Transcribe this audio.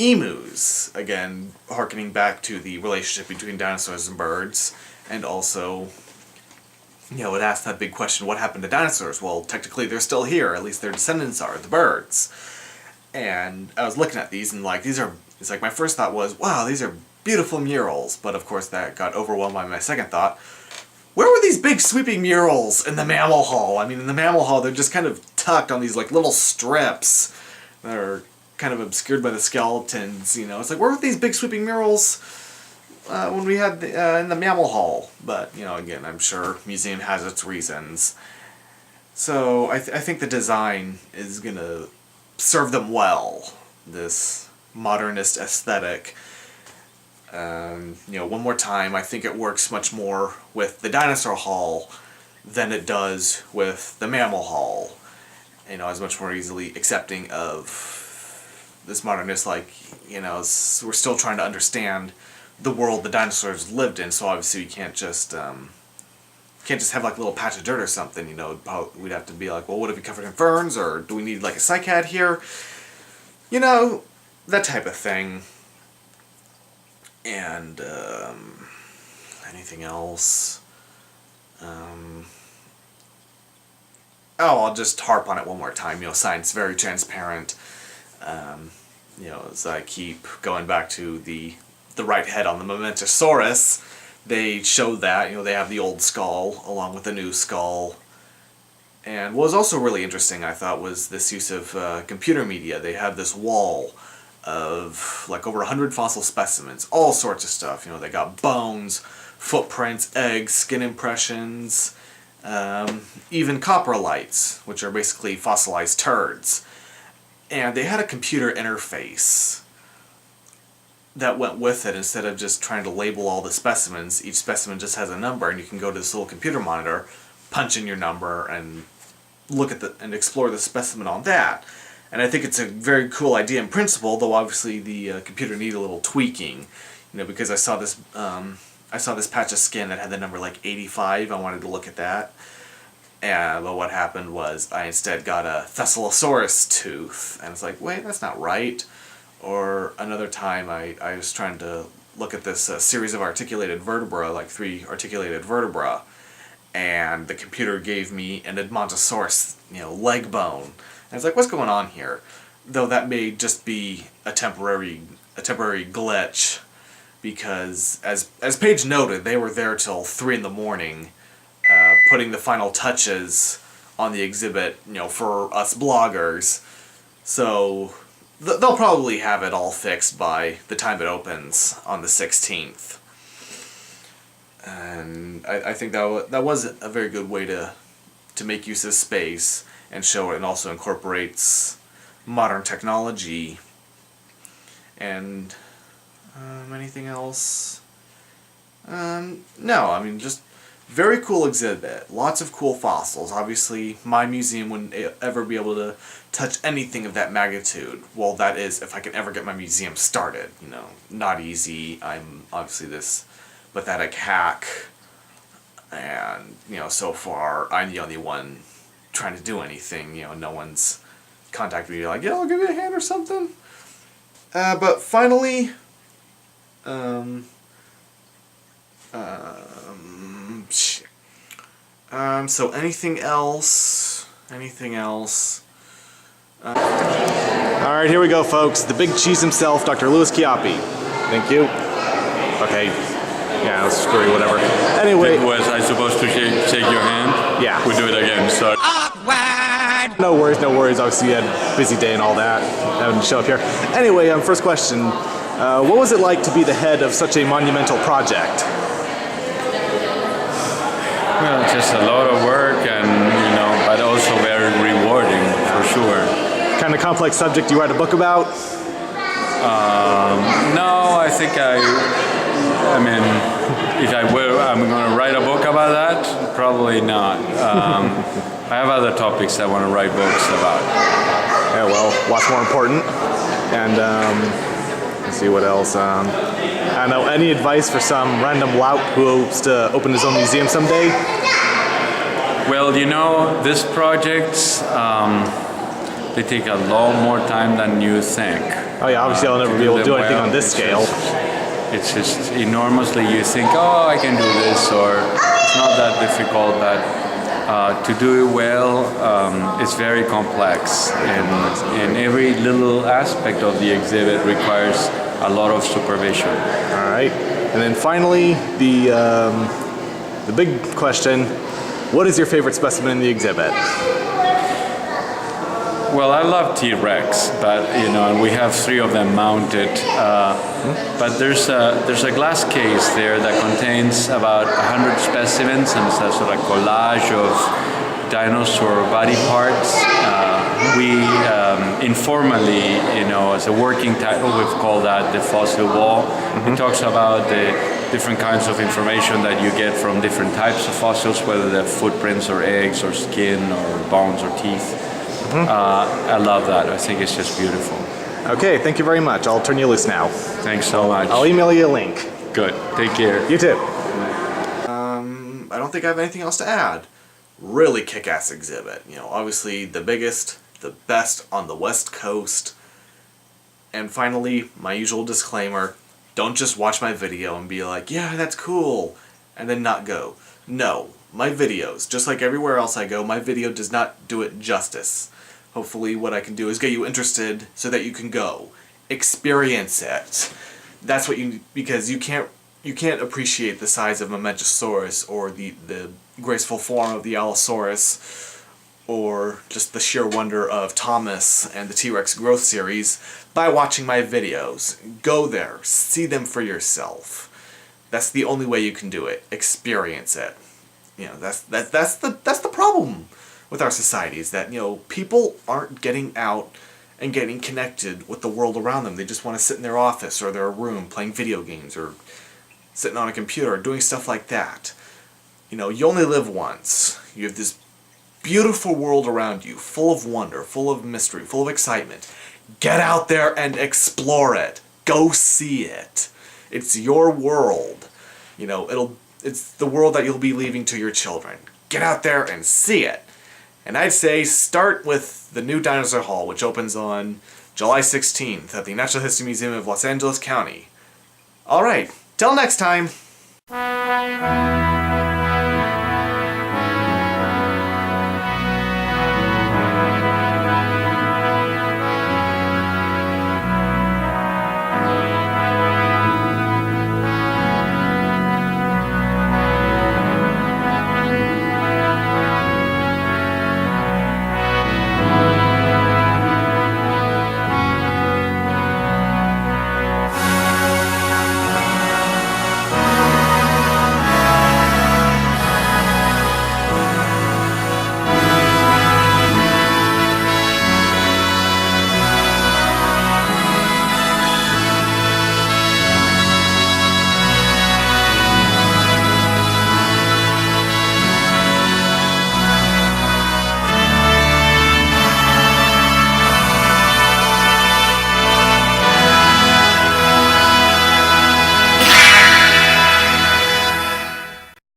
emus, again, harkening back to the relationship between dinosaurs and birds, and also, it asks that big question, what happened to dinosaurs? Well, technically they're still here, at least their descendants are, the birds. And I was looking at these and it's like my first thought was, wow, these are beautiful murals, but of course that got overwhelmed by my second thought. Where were these big sweeping murals in the mammal hall? I mean, in the mammal hall they're just kind of tucked on these like little strips that are kind of obscured by the skeletons, It's like, where were these big sweeping murals when we had in the mammal hall? But, again, I'm sure museum has its reasons. So I think the design is going to serve them well, this modernist aesthetic. One more time, I think it works much more with the dinosaur hall than it does with the mammal hall. Is much more easily accepting of this modernist, we're still trying to understand the world the dinosaurs lived in, so obviously we can't just have like a little patch of dirt or something, we'd have to be like, well, what if we covered in ferns, or do we need like a cycad here? That type of thing. And, anything else? I'll just harp on it one more time, science very transparent. As I keep going back to the right head on the Momentosaurus, they showed that, they have the old skull along with the new skull. And what was also really interesting, I thought, was this use of computer media. They have this wall of like over 100 fossil specimens, all sorts of stuff. They got bones, footprints, eggs, skin impressions, even coprolites, which are basically fossilized turds. And they had a computer interface that went with it. Instead of just trying to label all the specimens, each specimen just has a number, and you can go to this little computer monitor, punch in your number, and look at and explore the specimen on that. And I think it's a very cool idea in principle, though obviously the computer needed a little tweaking, because I saw this patch of skin that had the number like 85. I wanted to look at that. But what happened was I instead got a Thessaliosaurus tooth, and it's like, wait, that's not right. Or another time I was trying to look at this series of articulated vertebra, like 3 articulated vertebra, and the computer gave me an Edmontosaurus, leg bone. And it's like, what's going on here? Though that may just be a temporary glitch, because as Paige noted, they were there till 3 in the morning, putting the final touches on the exhibit, for us bloggers. So they'll probably have it all fixed by the time it opens on the 16th. And I think that was a very good way to make use of space and show it, and also incorporates modern technology. And anything else? No, just very cool exhibit. Lots of cool fossils. Obviously, my museum wouldn't ever be able to touch anything of that magnitude. Well, that is, if I can ever get my museum started. Not easy. I'm obviously this pathetic hack, and so far I'm the only one trying to do anything. No one's contacted me like, yeah, I'll give you a hand or something. But finally, so anything else? Alright, here we go, folks. The big cheese himself, Dr. Louis Chiappi. Thank you. Okay. Yeah, let's screw whatever. Anyway. Was I supposed to shake your hand? Yeah. We'll do it again, so. Awkward! No worries. Obviously you had a busy day and all that. Having to show up here. Anyway, first question. What was it like to be the head of such a monumental project? Well, just a lot of work, and but also very rewarding for sure. Kind of complex subject you write a book about? No, I think if I'm going to write a book about that, probably not. I have other topics I want to write books about. Yeah, well, lots more important. And let's see what else. I don't know, any advice for some random lout who hopes to open his own museum someday? Well, these projects, they take a lot more time than you think. Oh yeah, obviously I'll never be able to do anything on this scale. It's just enormously, you think, oh, I can do this, or it's not that difficult, but to do it well, it's very complex, and every little aspect of the exhibit requires a lot of supervision. All right, and then finally, the big question, what is your favorite specimen in the exhibit? Well, I love T-Rex, but and we have 3 of them mounted. But there's a glass case there that contains about 100 specimens, and it's a sort of collage of dinosaur body parts. We informally, as a working title, we've called that the fossil wall. It talks about the different kinds of information that you get from different types of fossils, whether they're footprints or eggs or skin or bones or teeth. I love that. I think it's just beautiful. Okay, thank you very much. I'll turn you loose now. Thanks so much. I'll email you a link. Good. Take care. You too. I don't think I have anything else to add. Really kick-ass exhibit. Obviously the biggest, the best on the West Coast. And finally, my usual disclaimer, don't just watch my video and be like, yeah, that's cool, and then not go. No, my videos, just like everywhere else I go, my video does not do it justice. Hopefully what I can do is get you interested so that you can go. Experience it. That's what you, because you can't appreciate the size of Momentousaurus or the graceful form of the Allosaurus or just the sheer wonder of Thomas and the T-Rex growth series by watching my videos. Go there, see them for yourself. That's the only way you can do it. Experience it. That's the problem with our society, is that people aren't getting out and getting connected with the world around them. They just want to sit in their office or their room playing video games or sitting on a computer or doing stuff like that. You only live once. You have this beautiful world around you, full of wonder, full of mystery, full of excitement. Get out there and explore it. Go see it. It's your world. It's the world that you'll be leaving to your children. Get out there and see it. And I'd say start with the new Dinosaur Hall, which opens on July 16th at the Natural History Museum of Los Angeles County. Alright, till next time!